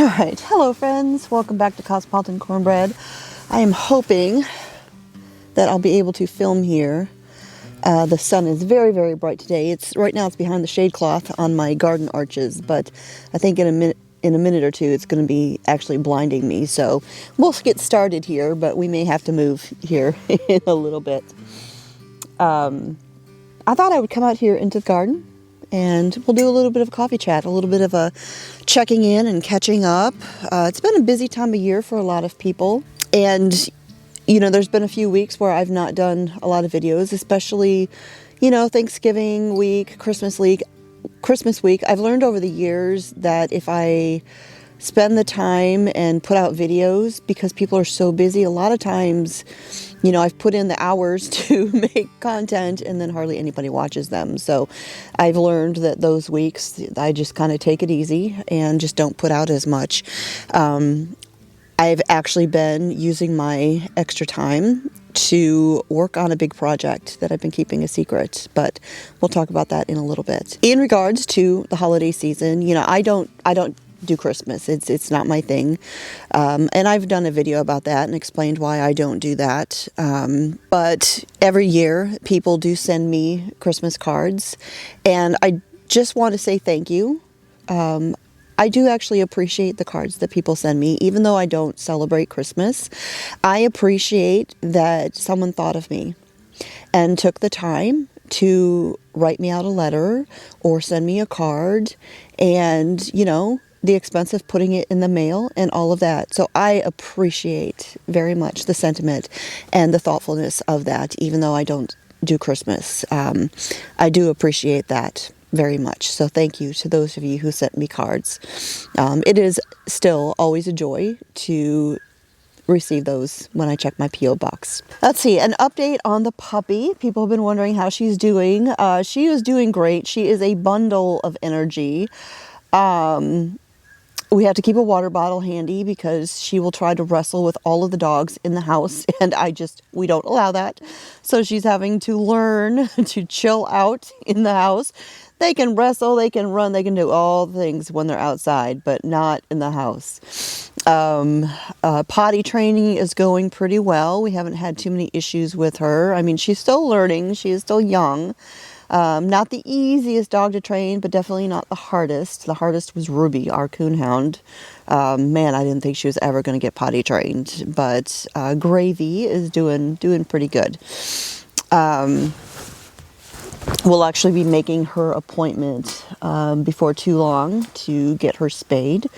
Alright, hello friends, welcome back to Cosmopolitan Cornbread. I am hoping that I'll be able to film here. The sun is very, very bright today. Right now it's behind the shade cloth on my garden arches, but I think in a minute or two it's going to be actually blinding me. So we'll get started here, but we may have to move here in a little bit. I thought I would come out here into the garden and we'll do a little bit of coffee chat, a little bit of a checking in and catching up. It's been a busy time of year for a lot of people. And, you know, there's been a few weeks where I've not done a lot of videos, especially, you know, Thanksgiving week, Christmas week. I've learned over the years that if I spend the time and put out videos, because people are so busy, a lot of times, you know, I've put in the hours to make content and then hardly anybody watches them. So I've learned that those weeks I just kind of take it easy and just don't put out as much. I've actually been using my extra time to work on a big project that I've been keeping a secret, but we'll talk about that in a little bit. In regards to the holiday season, you know, I don't do Christmas. It's not my thing. And I've done a video about that and explained why I don't do that. But every year people do send me Christmas cards, and I just want to say thank you. I do actually appreciate the cards that people send me, even though I don't celebrate Christmas. I appreciate that someone thought of me and took the time to write me out a letter or send me a card, and, you know, the expense of putting it in the mail and all of that. So I appreciate very much the sentiment and the thoughtfulness of that, even though I don't do Christmas. I do appreciate that very much. So thank you to those of you who sent me cards. It is still always a joy to receive those when I check my P.O. box. Let's see, an update on the puppy. People have been wondering how she's doing. She is doing great. She is a bundle of energy. We have to keep a water bottle handy because she will try to wrestle with all of the dogs in the house, and we don't allow that. So she's having to learn to chill out in the house. They can wrestle, they can run, they can do all things when they're outside, but not in the house. Potty training is going pretty well. We haven't had too many issues with her. I mean, she's still learning. She is still young. Not the easiest dog to train, but definitely not the hardest. The hardest was Ruby, our coonhound. Man, I didn't think she was ever going to get potty trained, but Gravy is doing pretty good. We'll actually be making her appointment before too long to get her spayed.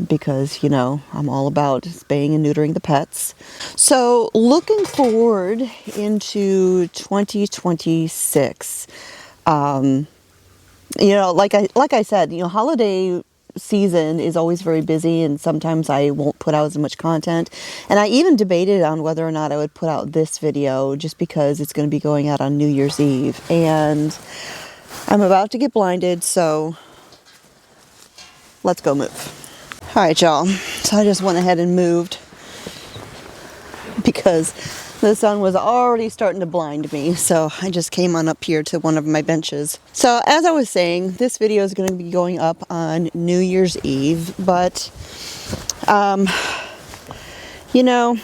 Because, you know, I'm all about spaying and neutering the pets. So looking forward into 2026, you know, like I said, you know, holiday season is always very busy, and sometimes I won't put out as much content. And I even debated on whether or not I would put out this video just because it's going to be going out on New Year's Eve. And I'm about to get blinded, so let's go move. All right, y'all. So I just went ahead and moved because the sun was already starting to blind me. So I just came on up here to one of my benches. So as I was saying, this video is going to be going up on New Year's Eve. But, you know,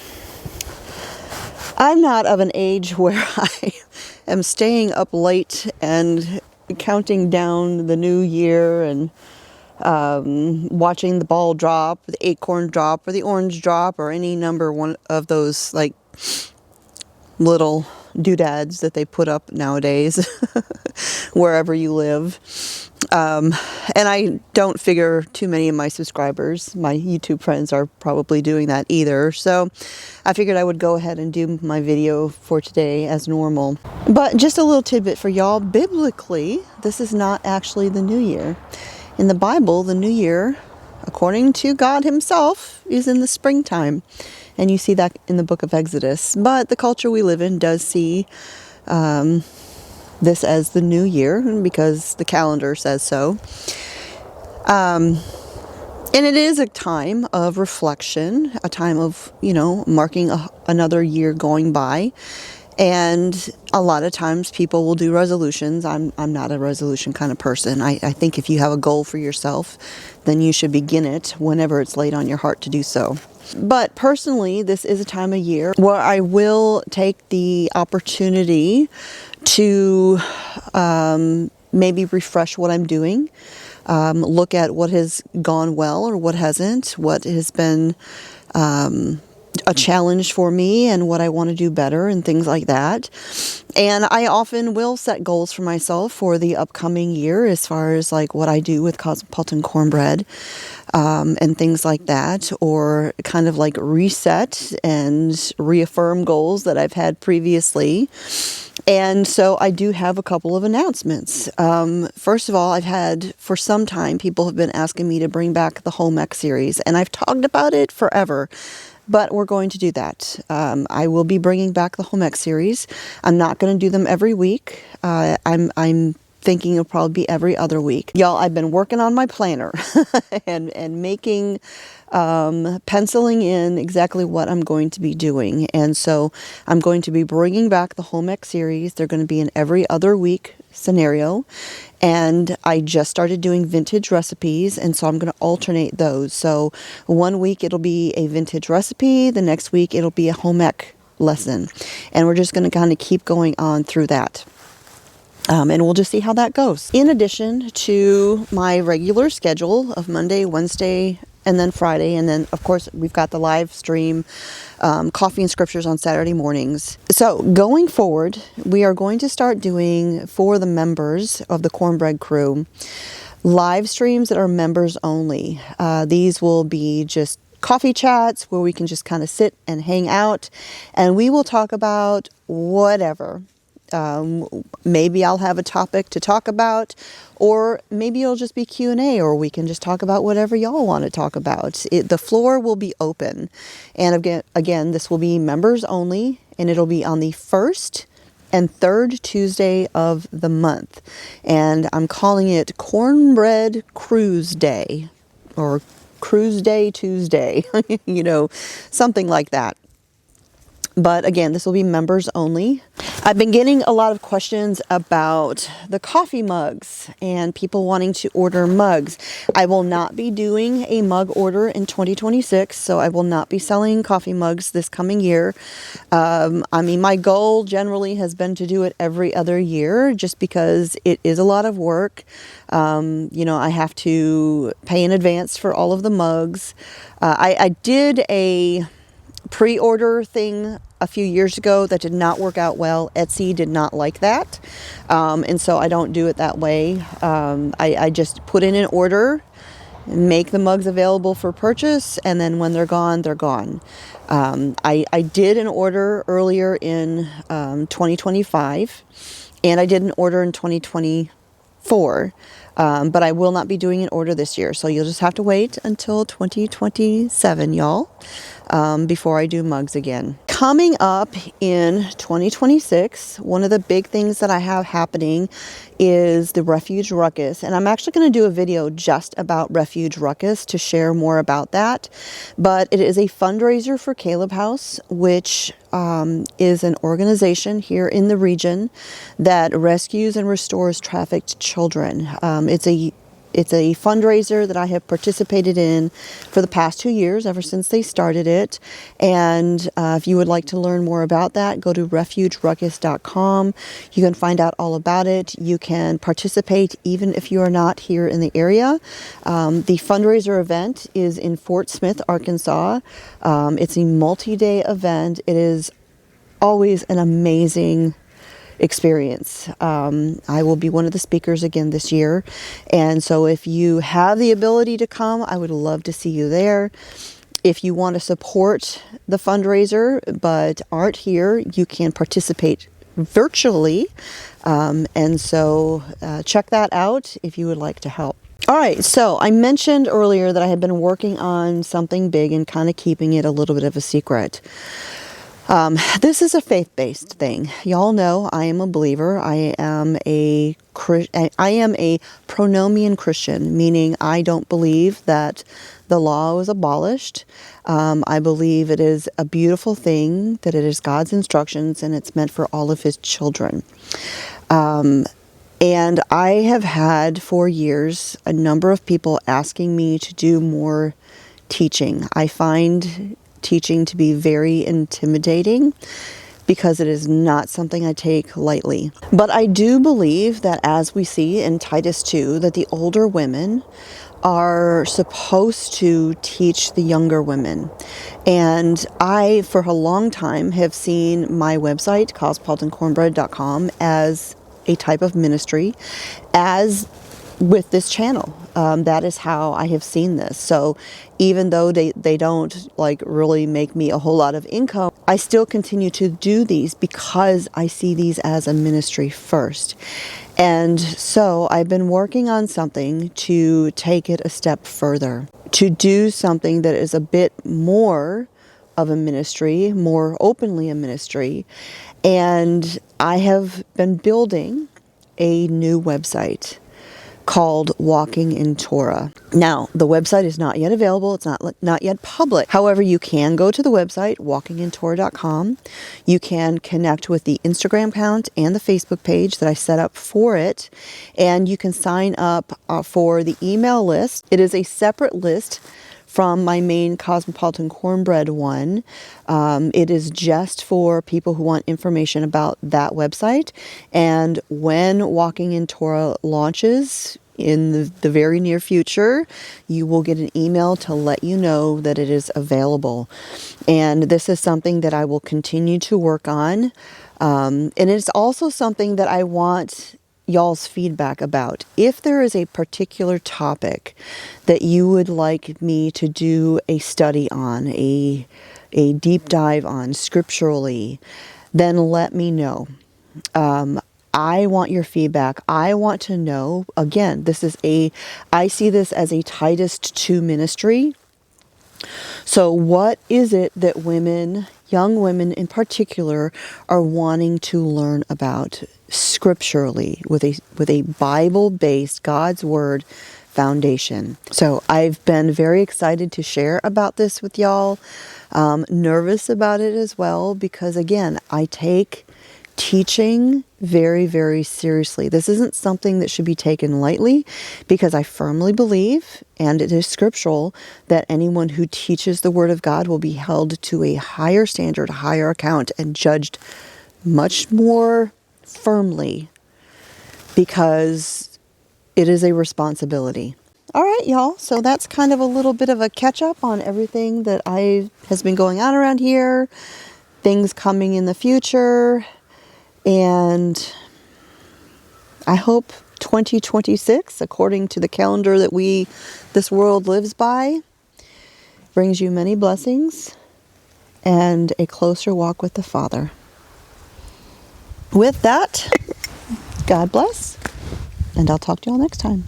I'm not of an age where I am staying up late and counting down the new year and watching the ball drop, the acorn drop, or the orange drop, or any number one of those like little doodads that they put up nowadays wherever you live. And I don't figure too many of my subscribers, my YouTube friends, are probably doing that either. So I figured I would go ahead and do my video for today as normal. But just a little tidbit for y'all. Biblically, this is not actually the new year. In the Bible, the new year, according to God himself, is in the springtime. And you see that in the book of Exodus. But the culture we live in does see this as the new year because the calendar says so. And it is a time of reflection, a time of, you know, marking another year going by. And a lot of times people will do resolutions. I'm not a resolution kind of person. I think if you have a goal for yourself, then you should begin it whenever it's laid on your heart to do so. But personally, this is a time of year where I will take the opportunity to maybe refresh what I'm doing, look at what has gone well or what hasn't, what has been a challenge for me and what I want to do better and things like that. And I often will set goals for myself for the upcoming year as far as like what I do with Cosmopolitan Cornbread and things like that, or kind of like reset and reaffirm goals that I've had previously. And so I do have a couple of announcements. First of all, I've had for some time, people have been asking me to bring back the home ec series, and I've talked about it forever. But we're going to do that. I will be bringing back the home ec series. I'm not going to do them every week. I'm thinking it'll probably be every other week. Y'all, I've been working on my planner and making, penciling in exactly what I'm going to be doing. And so I'm going to be bringing back the home ec series. They're going to be an every other week scenario. And I just started doing vintage recipes, and so I'm going to alternate those. So one week it'll be a vintage recipe, the next week it'll be a home ec lesson. And we're just going to kind of keep going on through that. And we'll just see how that goes. In addition to my regular schedule of Monday, Wednesday, and then Friday, and then of course we've got the live stream coffee and scriptures on Saturday mornings. So going forward, we are going to start doing, for the members of the Cornbread crew, live streams that are members only. These will be just coffee chats where we can just kind of sit and hang out, and we will talk about whatever. Maybe I'll have a topic to talk about, or maybe it'll just be Q&A, or we can just talk about whatever y'all want to talk about. The floor will be open. And again, this will be members only, and it'll be on the first and third Tuesday of the month. And I'm calling it Cornbread Cruise Day, or Cruise Day Tuesday, something like that. But again, this will be members only. I've been getting a lot of questions about the coffee mugs and people wanting to order mugs. I will not be doing a mug order in 2026, so I will not be selling coffee mugs this coming year. My goal generally has been to do it every other year just because it is a lot of work. I have to pay in advance for all of the mugs. I did a pre-order thing a few years ago that did not work out well. Etsy did not like that, and so I don't do it that way. I just put in an order, make the mugs available for purchase, and then when they're gone, they're gone. I did an order earlier in 2025, and I did an order in 2024. But I will not be doing an order this year. So you'll just have to wait until 2027, y'all, before I do mugs again. Coming up in 2026, one of the big things that I have happening is the Refuge Ruckus. And I'm actually going to do a video just about Refuge Ruckus to share more about that. But it is a fundraiser for Caleb House, which is an organization here in the region that rescues and restores trafficked children. It's a fundraiser that I have participated in for the past 2 years, ever since they started it. And if you would like to learn more about that, go to refugeruckus.com. You can find out all about it. You can participate even if you are not here in the area. The fundraiser event is in Fort Smith, Arkansas. It's a multi-day event. It is always an amazing experience. I will be one of the speakers again this year. And so if you have the ability to come, I would love to see you there. If you want to support the fundraiser but aren't here, you can participate virtually. And so check that out if you would like to help. All right, so I mentioned earlier that I had been working on something big and kind of keeping it a little bit of a secret. This is a faith-based thing. Y'all know I am a believer. I am a pronomian Christian, meaning I don't believe that the law was abolished. I believe it is a beautiful thing, that it is God's instructions and it's meant for all of his children. And I have had for years a number of people asking me to do more teaching. I find teaching to be very intimidating because it is not something I take lightly. But I do believe that, as we see in Titus 2, that the older women are supposed to teach the younger women. And I, for a long time, have seen my website, cosmopolitancornbread.com, as a type of ministry, as with this channel. That is how I have seen this. So even though they don't like really make me a whole lot of income, I still continue to do these because I see these as a ministry first. And so I've been working on something to take it a step further, to do something that is a bit more of a ministry, more openly a ministry. And I have been building a new website called Walking in Torah. Now, the website is not yet available. It's not yet public. However, you can go to the website, walkingintorah.com. You can connect with the Instagram account and the Facebook page that I set up for it. And you can sign up for the email list. It is a separate list from my main Cosmopolitan Cornbread one. It is just for people who want information about that website. And when Walking in Torah launches in the very near future, you will get an email to let you know that it is available. And this is something that I will continue to work on. And it's also something that I want y'all's feedback about. If there is a particular topic that you would like me to do a study on, a deep dive on scripturally, then let me know. I want your feedback. I want to know, again, I see this as a Titus 2 ministry. So what is it that women, young women in particular, are wanting to learn about scripturally with a Bible-based, God's Word foundation? So I've been very excited to share about this with y'all. Nervous about it as well because, again, I take teaching very, very seriously. This isn't something that should be taken lightly because I firmly believe, and it is scriptural, that anyone who teaches the Word of God will be held to a higher standard, higher account, and judged much more firmly because it is a responsibility. All right, y'all. So that's kind of a little bit of a catch up on everything that has been going on around here, things coming in the future. And I hope 2026, according to the calendar that this world lives by, brings you many blessings and a closer walk with the Father. With that, God bless, and I'll talk to you all next time.